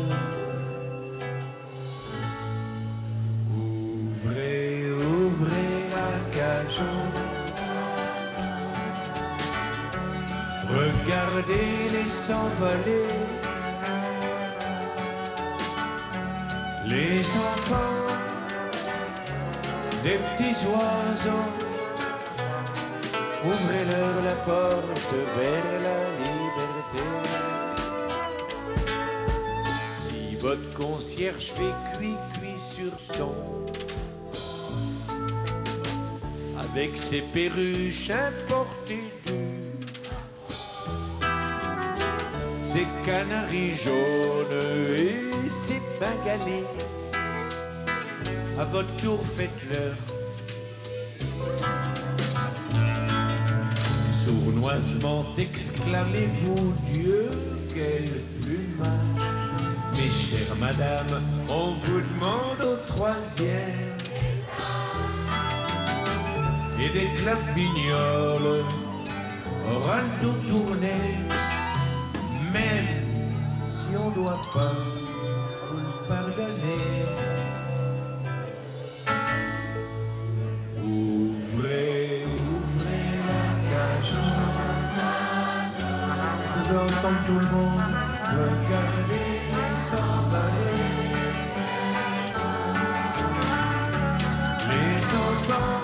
Ouvrez, ouvrez la cage. Regardez les s'envoler. Les enfants, des petits oiseaux, ouvrez-leur la porte vers la liberté. Si votre concierge fait cuit sur son, avec ses perruches importées ses canaris jaunes et ses bengalis, à votre tour faites-leur sournoisement exclamez-vous Dieu, quel plumage. Mes chères madames, on vous demande au 3e. Et des clapignoles aura le dos tourné, même si on doit pas vous le pardonner. Ouvrez, ouvrez la cage. J'entends tout le monde regarder et s'emballer. Les enfants,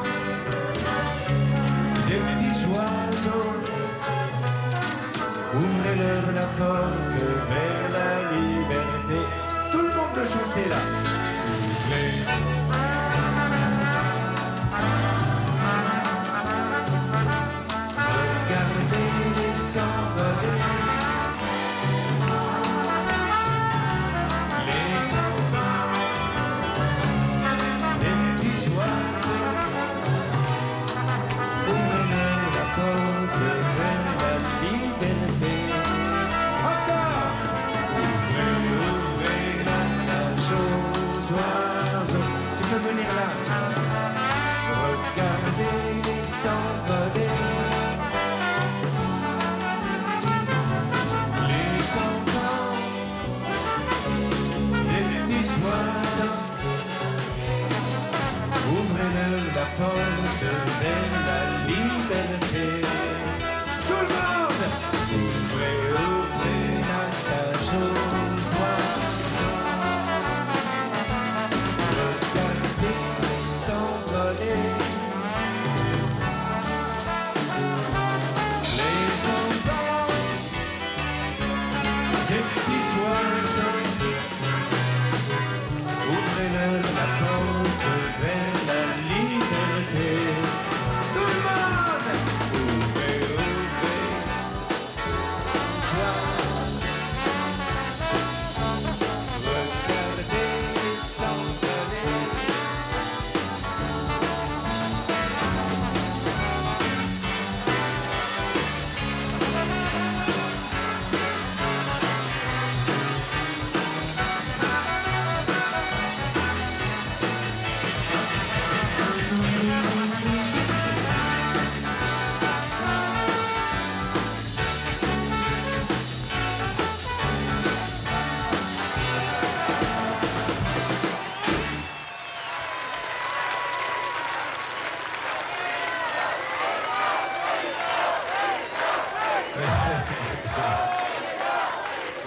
des petits oiseaux, ouvrez-leur la porte vers la liberté. Tout le monde peut chanter là. Ouvrez. Regardez les s'envoler.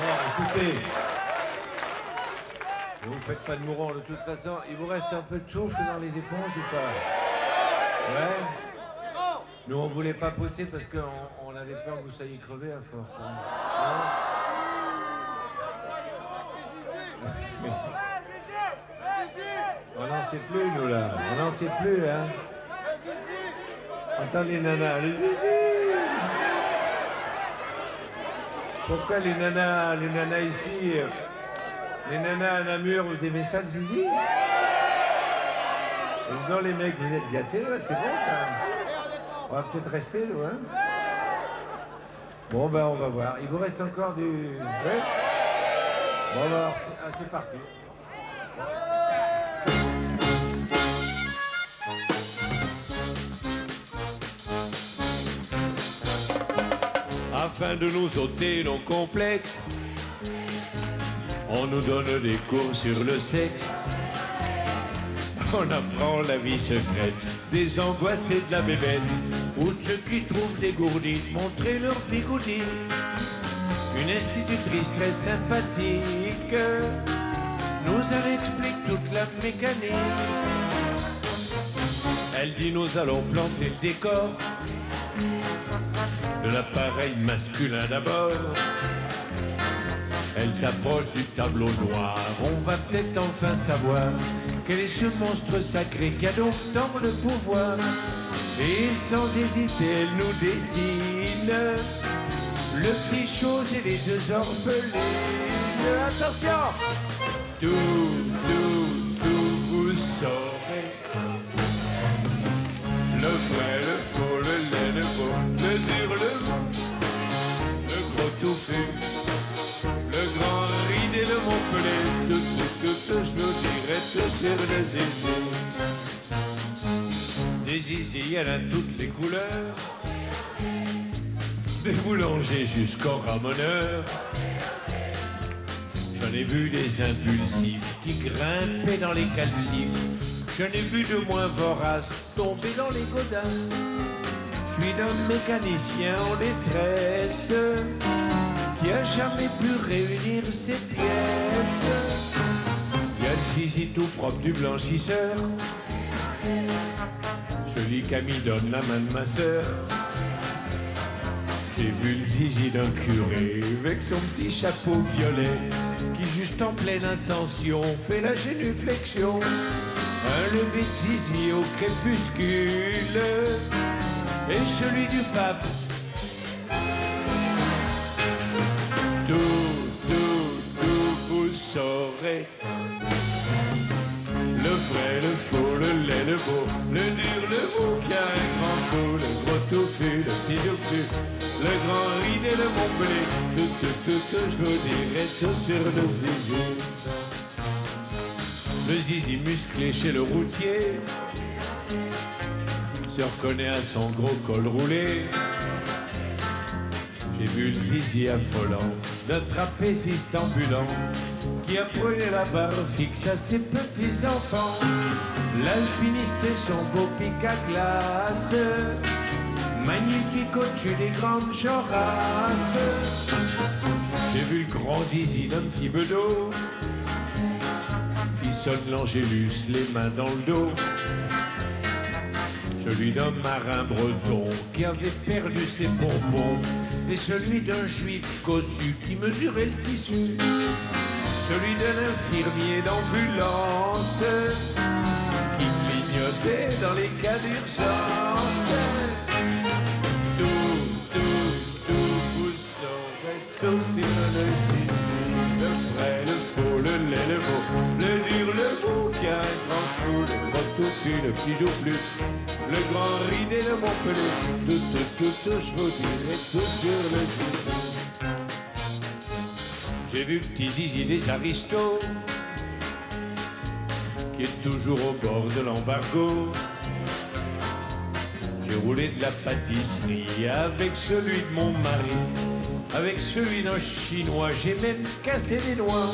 Bon, écoutez. Ne vous faites pas de mourant de toute façon. Il vous reste un peu de souffle dans les éponges ou pas? Ouais. Nous, on voulait pas pousser parce qu'on avait peur que vous soyez crevés à force. Hein. On n'en sait plus, nous, là. On n'en sait plus, hein. Attends, les nanas, les zizi. Pourquoi les nanas ici, les nanas à Namur, vous aimez ça, le zizi? Non, les mecs, vous êtes gâtés, là, c'est bon, ça. On va peut-être rester, nous, hein. Bon, ben, on va voir. Il vous reste encore du... Ouais. Bon, ben, alors, c'est parti. Afin de nous ôter nos complexes, on nous donne des cours sur le sexe. On apprend la vie secrète des angoissés de la bébête, ou de ceux qui trouvent dégourdis de montrer leur bigoudi. Une institutrice très sympathique nous en explique toute la mécanique. Elle dit nous allons planter le décor de l'appareil masculin d'abord. Elle s'approche du tableau noir, on va peut-être enfin savoir quel est ce monstre sacré qui a donc tant de pouvoir. Et sans hésiter, elle nous dessine le petit chose et les deux orphelines. Attention! Tout, vous saurez. Le vrai, le faux, le laid, le beau, le dur, le mou, le gros touffu, le grand ridé, le montpellier, tout, je vous dirai tout sur le zizi. Des zizi, il y en a toutes les couleurs, des boulangers jusqu'aux ramoneurs. J'en ai vu des impulsifs qui grimpaient dans les calcifs. J'en ai vu de moins voraces tomber dans les godasses. Je suis d'un mécanicien en détresse qui a jamais pu réunir ses pièces. Il y a le zizi tout propre du blanchisseur, celui qu'Ami donne la main de ma sœur. J'ai vu le zizi d'un curé avec son petit chapeau violet qui juste en pleine ascension fait la génuflexion. Un lever de zizi au crépuscule et celui du pape. Tout, vous saurez. Le vrai, le faux, le laid, le beau, le dur, le mou, qui a un grand coup, le gros touffu, le petit touffu, le grand ridé, le montpellier. Tout, je vous dirai tout sur le zizi. Le zizi musclé chez le routier se reconnaît à son gros col roulé. J'ai vu le zizi affolant d'un trapéziste ambulant qui apprenait la barre fixe à ses petits-enfants. L'alpiniste et son beau pic à glace, magnifique au-dessus des grandes jorasses. J'ai vu le grand zizi d'un petit bedeau qui sonne l'angélus, les mains dans le dos. Celui d'un marin breton qui avait perdu ses pompons, et celui d'un juif cossu qui mesurait le tissu. Celui d'un infirmier d'ambulance qui clignotait dans les cas d'urgence. Tout, vous saurez tout sur le zizi. Le vrai, le faux, le laid, le beau, le dur, le mou, qui a un grand trou, le gros touffu, le petit joufflu, le grand ridé, le montpellier. Tout, je vous dirai tout sur le zizi. J'ai vu le petit zizi des aristos qui est toujours au bord de l'embargo. J'ai roulé de la pâtisserie avec celui de mon mari, avec celui d'un chinois, j'ai même cassé des noix.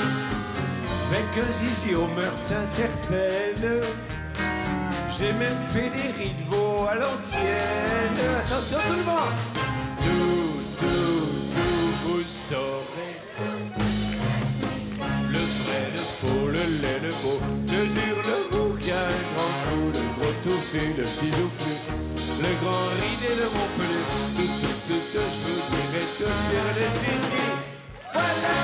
Avec un zizi aux mœurs incertaines, j'ai même fait des riz de veau à l'ancienne. Attention tout le monde. Tout, vous saurez. fait le petit douflu, le grand ridé de Montpellier. Je vous dirai que sur les filles. Voilà!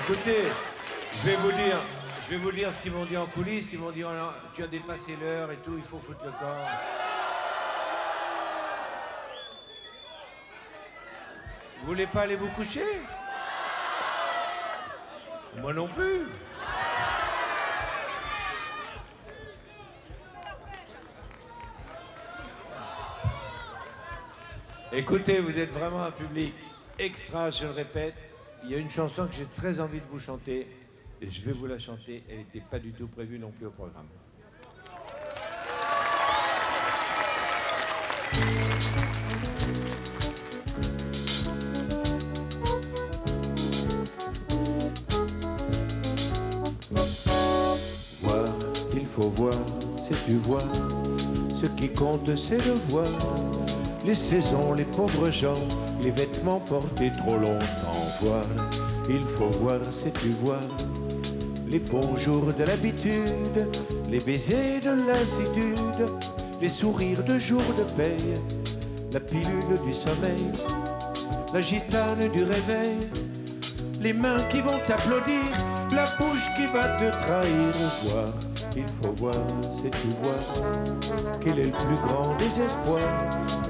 Écoutez, je vais vous dire ce qu'ils m'ont dit en coulisses. Ils m'ont dit, oh non, tu as dépassé l'heure et tout, il faut foutre le corps. Vous voulez pas aller vous coucher? Moi non plus. Écoutez, vous êtes vraiment un public extra, je le répète. Il y a une chanson que j'ai très envie de vous chanter, et je vais vous la chanter. Elle n'était pas du tout prévue non plus au programme. Voir, il faut voir, sais-tu voir, ce qui compte c'est de voir les saisons, les pauvres gens, les vêtements portés trop longtemps. Voir, il faut voir, sais-tu voir, les bons jours de l'habitude, les baisers de lassitude, les sourires de jour de paye, la pilule du sommeil, la gitane du réveil, les mains qui vont t'applaudir, la bouche qui va te trahir. Voir, il faut voir, sais-tu voir, quel est le plus grand désespoir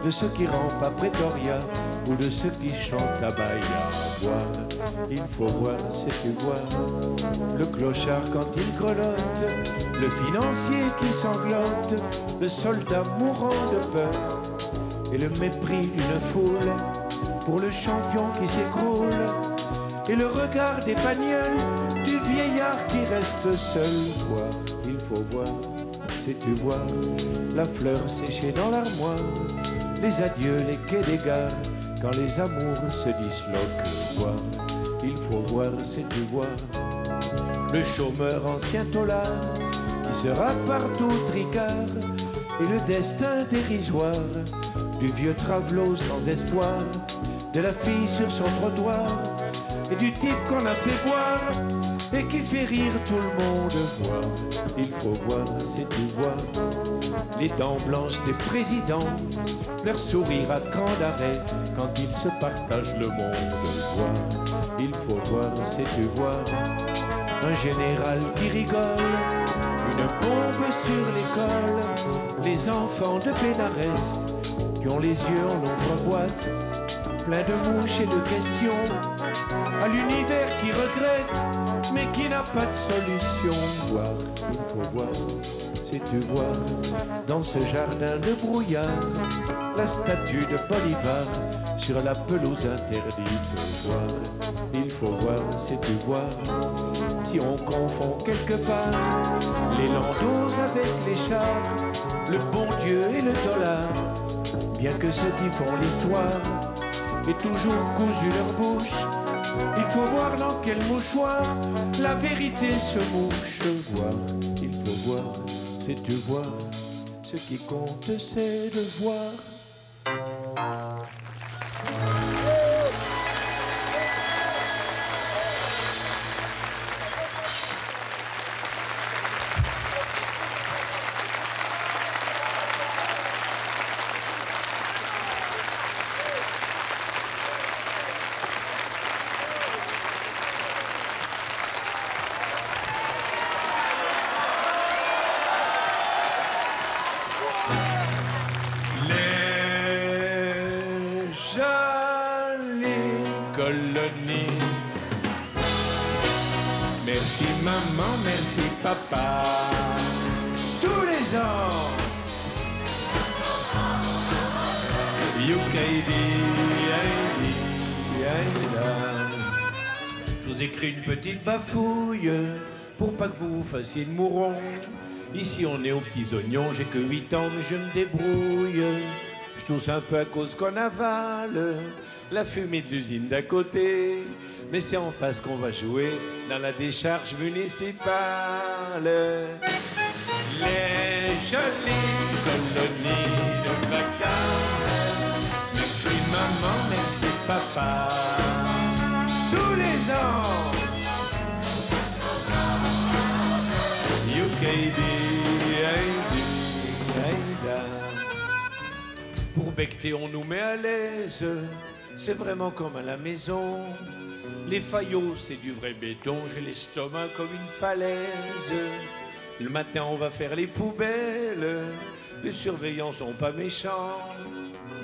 de ceux qui rampent à Pretoria ou de ceux qui chantent à Bahia. Voir, il faut voir, sais-tu voir, le clochard quand il grelotte, le financier qui sanglote, le soldat mourant de peur, et le mépris d'une foule pour le champion qui s'écroule, et le regard des bagnoles du vieillard qui reste seul. Voir, il faut voir, sais-tu voir, la fleur séchée dans l'armoire, les adieux, les quais des gares, quand les amours se disloquent. Voir, il faut voir, sais-tu voir, le chômeur ancien tolard qui sera partout tricard, et le destin dérisoire du vieux travelot sans espoir, de la fille sur son trottoir, et du type qu'on a fait boire et qui fait rire tout le monde. Voir, il faut voir, sais-tu voir, les dents blanches des présidents, leur sourire à cran d'arrêt quand ils se partagent le monde. Voir, il faut voir, sais-tu voir, un général qui rigole, une bombe sur l'école, les enfants de Bénarès qui ont les yeux en ouvre-boîte, plein de mouches et de questions, à l'univers qui regrette mais qui n'a pas de solution. Voir, il faut voir, sais-tu voir, dans ce jardin de brouillard, la statue de Bolivar sur la pelouse interdite. Voir, il faut voir, sais-tu voir, si on confond quelque part les landaux avec les chars, le bon Dieu et le dollar, bien que ceux qui font l'histoire aient toujours cousu leur bouche, il faut voir dans quel mouchoir la vérité se mouche. Voir, il faut voir, sais-tu voir, ce qui compte c'est de voir. Merci maman, merci papa. Tous les ans, Je vous écris une petite bafouille pour pas que vous vous fassiez de mouron. Ici on est aux petits oignons, j'ai que 8 ans mais je me débrouille. Je tousse un peu à cause qu'on avale la fumée de l'usine d'à côté. Mais c'est en face qu'on va jouer dans la décharge municipale. Les jolies colonies de vacances. Merci maman, merci papa. Tous les ans UKD, pour becter, on nous met à l'aise. C'est vraiment comme à la maison. Les faillots, c'est du vrai béton. J'ai l'estomac comme une falaise. Le matin, on va faire les poubelles. Les surveillants sont pas méchants.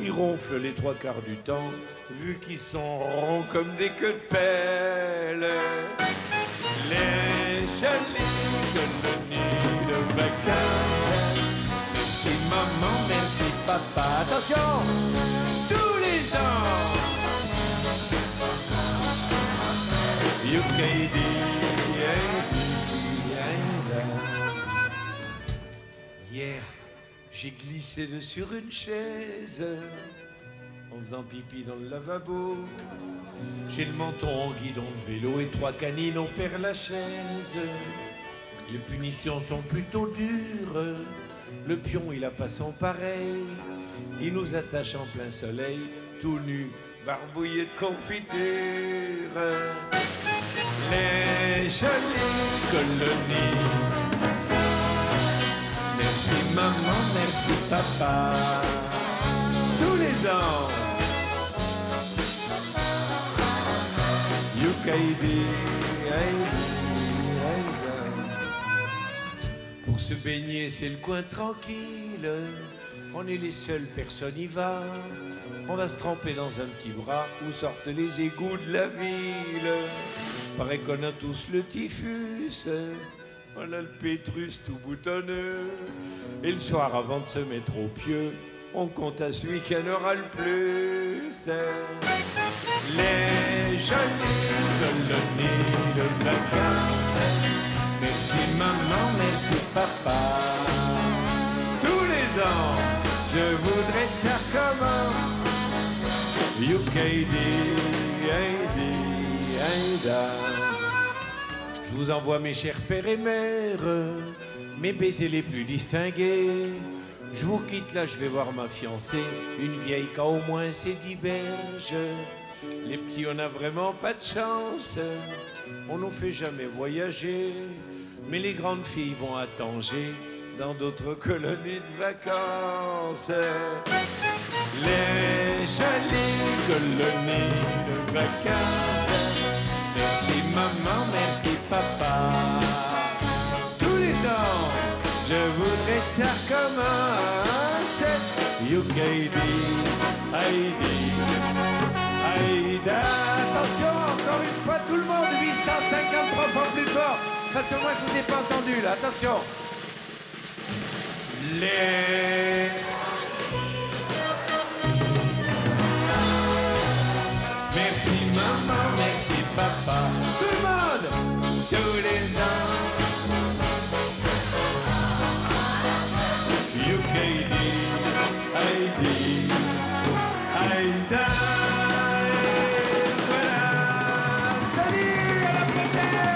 Ils ronflent les 3/4 du temps, vu qu'ils sont ronds comme des queues de pelle. Les jolies colonies de vacances. Merci maman, merci papa. Attention, tous les ans. UKD, hier, j'ai glissé sur une chaise en faisant pipi dans le lavabo. J'ai le menton en guidon de vélo et 3 canines au père Lachaise. Les punitions sont plutôt dures. Le pion, il a pas son pareil. Il nous attache en plein soleil, tout nus, barbouillés de confiture. Les jolies colonies. Merci maman, merci papa. Tous les ans. UKD. Pour se baigner, c'est le coin tranquille. On est les seules, personne y va. On va se tremper dans un petit bras où sortent les égouts de la ville. Paraît qu'on a tous le typhus. On a le pétrus tout boutonneux. Et le soir, avant de se mettre au pieu, on compte à celui qui en aura le plus. Les jolies colonies de vacances. Merci maman, merci papa. Tous les ans, je voudrais que ça recommence. UKD, je vous envoie mes chers pères et mères, mes baisers les plus distingués. Je vous quitte là, je vais voir ma fiancée, une vieille qui a au moins ses 10 berges. Les petits, on n'a vraiment pas de chance, on nous fait jamais voyager. Mais les grandes filles vont à Tanger, dans d'autres colonies de vacances. Les jolies colonies de vacances. Merci maman, merci papa. Tous les ans, je voudrais que ça recommence. UKD, Heidi, Aïda. Attention, encore une fois, tout le monde, 853 fois plus fort. Parce que moi, je vous ai pas entendu, là. Attention. Les... Merci maman, merci papa. Tout le monde, tous les ans. UKD, Heidi, Aïda. Voilà. Salut, à la prochaine.